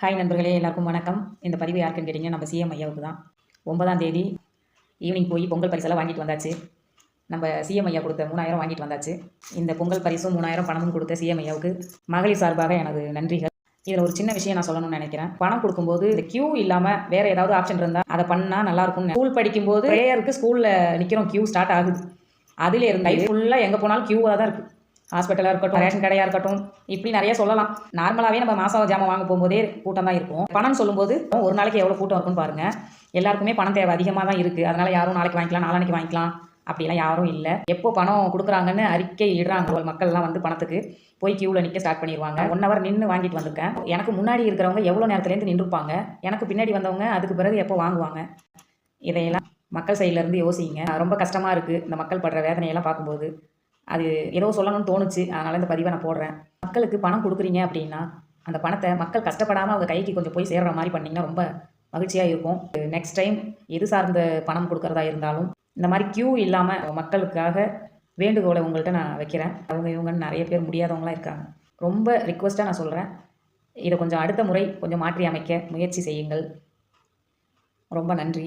Hi நண்பர்களே, எல்லாருக்கும் வணக்கம். இந்த பதிவு யாருக்குன்னு கேட்டிங்கன்னா, நம்ம சிஎம் ஐயாவுக்கு தான். 9ஆம் தேதி ஈவினிங் போய் பொங்கல் பரிசெல்லாம் வாங்கிட்டு வந்தாச்சு. நம்ம சிஎம் ஐயா கொடுத்த 3000 வாங்கிட்டு வந்தாச்சு. இந்த பொங்கல் பரிசும் 3000 பணமும் கொடுத்த சிஎம் ஐயாவுக்கு மகளிர் சார்பாக எனது நன்றிகள். இதில் ஒரு சின்ன விஷயம் நான் சொல்லணும்னு நினைக்கிறேன். பணம் கொடுக்கும்போது இந்த கியூ இல்லாமல் வேறு ஏதாவது ஆப்ஷன் இருந்தால் அதை பண்ணால் நல்லாயிருக்கும். ஸ்கூல் படிக்கும்போது ப்ரேயருக்கு ஸ்கூலில் நிற்கிறோம், கியூ ஸ்டார்ட் ஆகுது. அதில் இருந்து ஃபுல்லாக எங்கே போனாலும் கியூவாக தான் இருக்குது. ஹாஸ்பிட்டலாக இருக்கட்டும், ரேஷன் கடையாக இருக்கட்டும், இப்படி நிறைய சொல்லலாம். நார்மலாகவே நம்ம மாதம் ஜாமான் வாங்க போகும்போதே கூட்டம் தான் இருக்கும். பணம் சொல்லும்போது ஒரு நாளைக்கு எவ்வளோ கூட்டம் இருக்குன்னு பாருங்கள். எல்லாருக்குமே பணம் தேவை அதிகமாக தான் இருக்குது. அதனால் யாரும் நாளைக்கு வாங்கிக்கலாம், நாளானைக்கு வாங்கிக்கலாம் அப்படிலாம் யாரும் இல்லை. எப்போ பணம் கொடுக்குறாங்கன்னு அறிக்கை இடுறாங்க மக்கள்லாம் வந்து பணத்துக்கு போய் கியூவில் நிற்க ஸ்டார்ட் பண்ணிடுவாங்க. 1 ஹவர் நின்று வாங்கிட்டு வந்திருக்கேன். எனக்கு முன்னாடி இருக்கிறவங்க எவ்வளோ நேரத்துலேருந்து நின்றுப்பாங்க, எனக்கு பின்னாடி வந்தவங்க அதுக்கு பிறகு எப்போ வாங்குவாங்க. இதையெல்லாம் மக்கள் சைட்லேருந்து யோசிங்க. ரொம்ப கஷ்டமாக இருக்குது இந்த மக்கள் படுற வேதனையெல்லாம் பார்க்கும்போது. அது ஏதோ சொல்லணும்னு தோணுச்சு, அதனால் இந்த பதிவை நான் போடுறேன். மக்களுக்கு பணம் கொடுக்குறீங்க அப்படின்னா அந்த பணத்தை மக்கள் கஷ்டப்படாமல் அவங்க கைக்கு கொஞ்சம் போய் சேர்கிற மாதிரி பண்ணிங்கன்னா ரொம்ப மகிழ்ச்சியாக இருக்கும். நெக்ஸ்ட் டைம் எது சார்ந்த பணம் கொடுக்குறதா இருந்தாலும் இந்த மாதிரி கியூ இல்லாமல் மக்களுக்காக வேண்டுகோளை உங்கள்கிட்ட நான் வைக்கிறேன். இவங்கன்னு நிறைய பேர் முடியாதவங்களாம் இருக்காங்க. ரொம்ப ரிக்வெஸ்ட்டாக நான் சொல்கிறேன், இதை கொஞ்சம் அடுத்த முறை கொஞ்சம் மாற்றி அமைக்க முயற்சி செய்யுங்கள். ரொம்ப நன்றி.